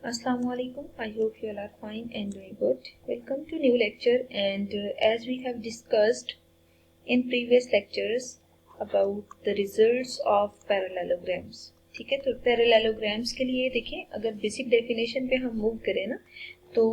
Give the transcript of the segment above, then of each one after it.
Assalamualaikum. I hope you all are fine and doing good. Welcome to new lecture and as we have discussed in previous lectures about the results of parallelograms. ठीक है, तो parallelograms के लिए देखिए, अगर basic definition पे हम move करें ना तो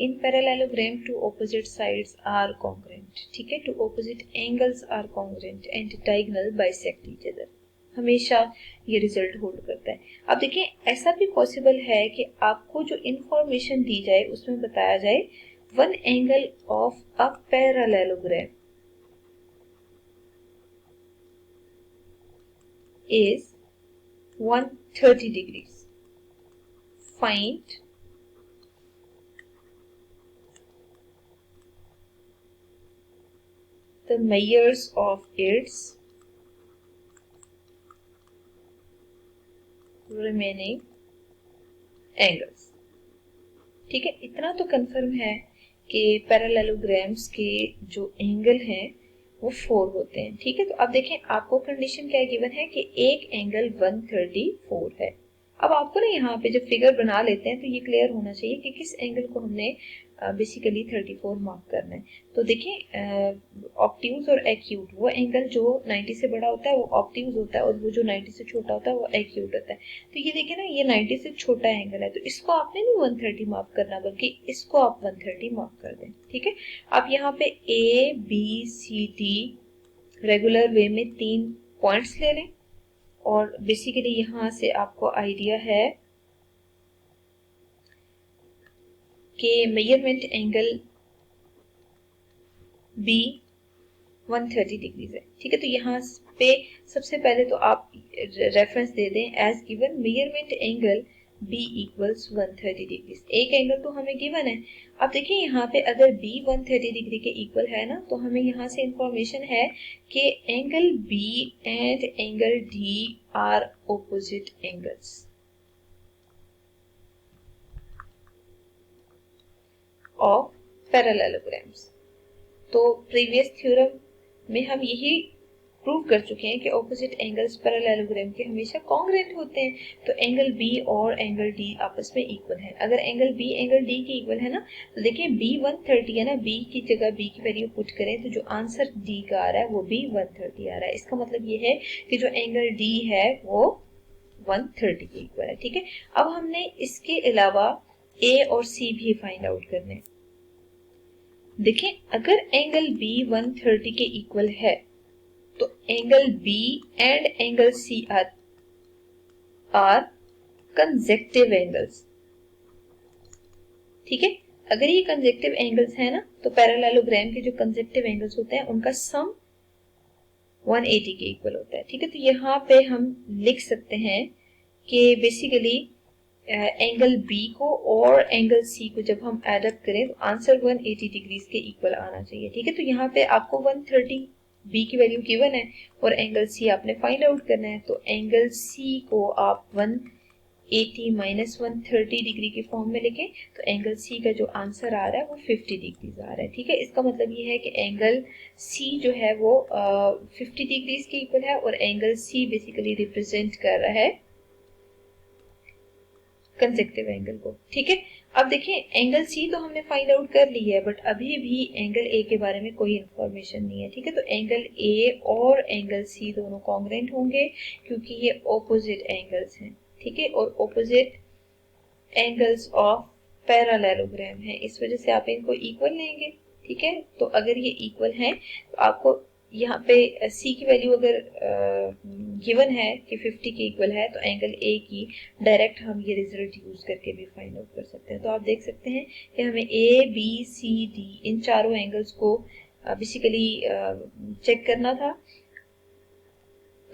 इन parallelogram two opposite sides are congruent. ठीक है, two opposite angles are congruent and diagonal bisect each other. हमेशा ये रिजल्ट होल्ड करता है। अब देखिए, ऐसा भी पॉसिबल है कि आपको जो इंफॉर्मेशन दी जाए उसमें बताया जाए one angle of a parallelogram is 130 degrees. Find the measures of its remaining angles. ठीक है, इतना तो कंफर्म है कि पैरेललोग्राम्स के जो एंगल हैं वो 4 होते हैं। ठीक है, तो अब देखें, आपको कंडीशन क्या गिवन है कि एक एंगल 134 है। अब आपको ना यहाँ पे जब फिगर बना लेते हैं तो ये क्लियर होना चाहिए कि किस एंगल को हमने बेसिकली 34 मार्क करना है। तो देखिए, ऑब्ट्यूज और एक्यूट, वो एंगल जो 90 से बड़ा होता है वो ऑब्ट्यूज होता है और वो जो 90 से छोटा होता है वो एक्यूट होता है। तो ये देखिए ना, ये 90 से छोटा एंगल है, तो इसको आपने नहीं 130 मार्क करना बल्कि इसको आप 130 मार्क कर दें। ठीक है, आप यहाँ पे A B C D regular way में 3 पॉइंट्स ले लें और बेसिकली यहाँ से आपको आइडिया है कि मेजरमेंट एंगल बी 130 डिग्रीज है। ठीक है, तो यहाँ पे सबसे पहले तो आप रेफरेंस दे दें as given measurement angle B equals 130 degrees. एक एंगल तो हमें गिवन है। अब देखिए, यहाँ पे अगर बी 130 डिग्री के इक्वल है ना, तो हमें यहाँ से इंफॉर्मेशन है कि angle B and angle D are opposite angles of parallelograms. तो प्रीवियस थ्योरम में हम यही प्रूव कर चुके हैं कि ऑपोजिट एंगल्स पैरेललोग्राम के हमेशा कॉन्ग्रुएंट होते हैं। तो एंगल बी और एंगल डी आपस में इक्वल है। अगर एंगल बी एंगल डी के इक्वल है ना, तो देखिए बी 130 है ना, बी की जगह बी की वैल्यू पुट करें तो जो आंसर डी का आ रहा है वो भी 130 आ रहा है। इसका मतलब ये है कि जो एंगल डी है वो 130 के इक्वल है। ठीक है, अब हमने इसके अलावा ए और सी भी फाइंड आउट करने हैं। देखिए, अगर एंगल बी 130 के इक्वल है तो angle B and angle C are consecutive angles. ठीक है, अगर ये कंसेक्टिव एंगल्स है ना, तो पैरेललोग्राम के जो कंसेक्टिव एंगल्स होते हैं उनका सम 180 के इक्वल होता है। ठीक है, तो यहाँ पे हम लिख सकते हैं कि बेसिकली एंगल बी को और एंगल सी को जब हम एड अप करें तो आंसर 180 डिग्रीज के इक्वल आना चाहिए। ठीक है, तो यहाँ पे आपको 130 बी की वैल्यू गिवन है और एंगल सी आपने फाइंड आउट करना है। तो एंगल सी को आप 180 माइनस 130 डिग्री के फॉर्म में लिखें तो एंगल सी का जो आंसर आ रहा है वो 50 डिग्रीज आ रहा है। ठीक है, इसका मतलब ये है कि एंगल सी जो है वो 50 डिग्रीज के इक्वल है और एंगल सी बेसिकली रिप्रेजेंट कर रहा है कंसेक्टिव एंगल को। ठीक है, अब देखिए, एंगल सी तो हमने फाइंड आउट कर ली है बट अभी भी एंगल ए के बारे में कोई इंफॉर्मेशन नहीं है। ठीक है, तो एंगल ए और एंगल सी दोनों कॉन्ग्रुएंट होंगे क्योंकि ये ऑपोजिट एंगल्स हैं। ठीक है, और ऑपोजिट एंगल्स ऑफ पैरेललोग्राम है, इस वजह से आप इनको इक्वल लेंगे। ठीक है, तो अगर ये इक्वल हैं तो आपको यहाँ पे सी की वैल्यू अगर गिवन है कि 50 के इक्वल है तो एंगल ए की डायरेक्ट हम ये रिजल्ट यूज करके भी फाइंड आउट कर सकते हैं। तो आप देख सकते हैं कि हमें ए बी सी डी इन चारों एंगल्स को बेसिकली चेक करना था।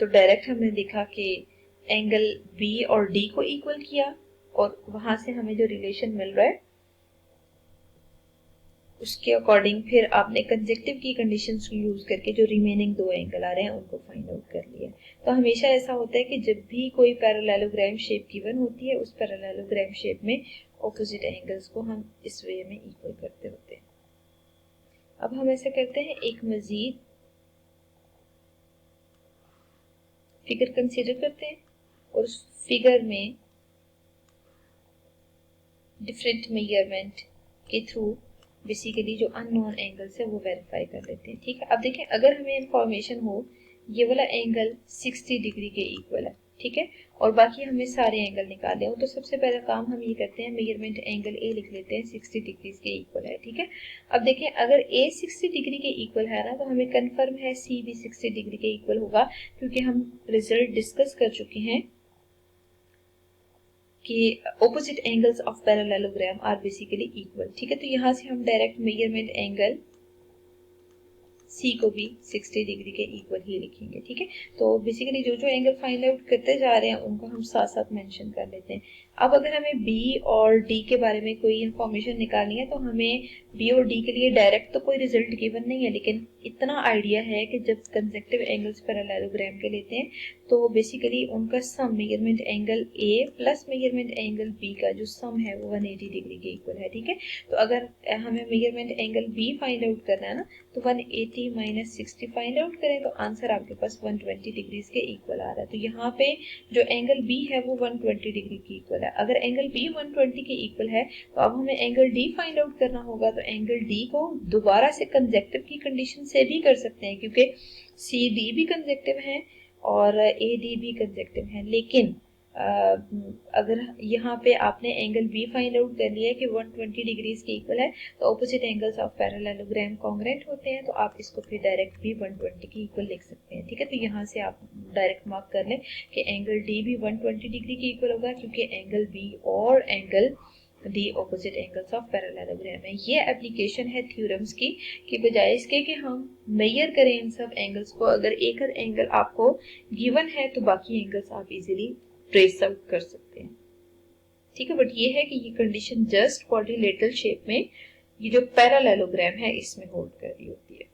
तो डायरेक्ट हमने देखा कि एंगल बी और डी को इक्वल किया और वहां से हमें जो रिलेशन मिल रहा है उसके अकॉर्डिंग फिर आपने कंसेक्टिव की कंडीशंस को यूज करके जो रिमेनिंग 2 एंगल आ रहे हैं उनको फाइंड आउट कर लिया। तो हमेशा ऐसा होता है कि जब भी कोई पैरेललोग्राम शेप गिवन होती है उस पैरेललोग्राम शेप में ऑपोजिट एंगल्स को हम इस वे में इक्वल करते होते हैं। अब हम ऐसा करते हैं, एक मजीद फिगर कंसीडर करते हैं और उस फिगर में डिफरेंट मेजरमेंट के थ्रू बेसिकली जो अननोन एंगल्स है वो वेरीफाई कर लेते हैं। ठीक है, अब देखें अगर हमें इंफॉर्मेशन हो ये वाला एंगल 60 डिग्री के इक्वल है, ठीक है, और बाकी हमें सारे एंगल निकालने हो तो सबसे पहला काम हम ये करते हैं मेजरमेंट एंगल ए लिख लेते हैं 60 डिग्री के इक्वल है। ठीक है, अब देखें अगर ए 60 डिग्री के इक्वल है ना तो हमें कंफर्म है सी भी 60 डिग्री के इक्वल होगा, क्योंकि हम रिजल्ट डिस्कस कर चुके हैं कि opposite angles of parallelogram are basically equal. ठीक है, तो यहाँ से हम डायरेक्ट मेजरमेंट एंगल सी को भी 60 डिग्री के इक्वल ही लिखेंगे। ठीक है, तो बेसिकली जो जो एंगल फाइंड आउट करते जा रहे हैं उनको हम साथ साथ मेंशन कर लेते हैं। अब अगर हमें बी और डी के बारे में कोई इंफॉर्मेशन निकालनी है तो हमें बी और डी के लिए डायरेक्ट तो कोई रिजल्ट गिवन नहीं है, लेकिन इतना आइडिया है कि जब कंसेक्टिव एंगल्स पैरेललोग्राम के लेते हैं तो बेसिकली उनका sum measurement angle A plus measurement angle B का जो सम है वो 180 डिग्री के इक्वल है। ठीक है, तो अगर हमें measurement angle B find out करना है ना तो 180 माइनस 60 फाइंड आउट करें तो आंसर आपके पास 120 डिग्री के इक्वल आ रहा है। तो यहाँ पे जो एंगल बी है वो 120 डिग्री के इक्वल है। अगर एंगल बी 120 के इक्वल है तो अब हमें एंगल डी फाइंड आउट करना होगा, तो एंगल डी को दोबारा से कंजेक्टिव की कंडीशन से भी कर सकते हैं, क्योंकि सी डी भी कंजेक्टिव है और ए डी भी कंजेक्टिव है। लेकिन अगर यहाँ पे आपने एंगल बी फाइंड आउट कर लिया है कि 120 डिग्रीज के इक्वल है तो opposite angles of parallelogram congruent होते हैं, तो आप इसको फिर डायरेक्ट भी 120 के इक्वल लिख सकते हैं। ठीक है, तो यहाँ से आप डायरेक्ट मार्क कर लें कि एंगल डी भी 120 डिग्री के इक्वल होगा, क्योंकि एंगल बी और angle D opposite angles of parallelogram है। ये एप्लीकेशन है थ्योरम्स की, कि बजाय इसके कि हम मेजर करें इन सब एंगल्स को, अगर एक एंगल आपको गिवन है तो बाकी एंगल्स आप इजीली ट्रेस आउट कर सकते हैं। ठीक है, बट ये है कि ये कंडीशन जस्ट क्वाड्रिलेटरल शेप में ये जो पैरेललोग्राम है इसमें होल्ड कर रही होती है।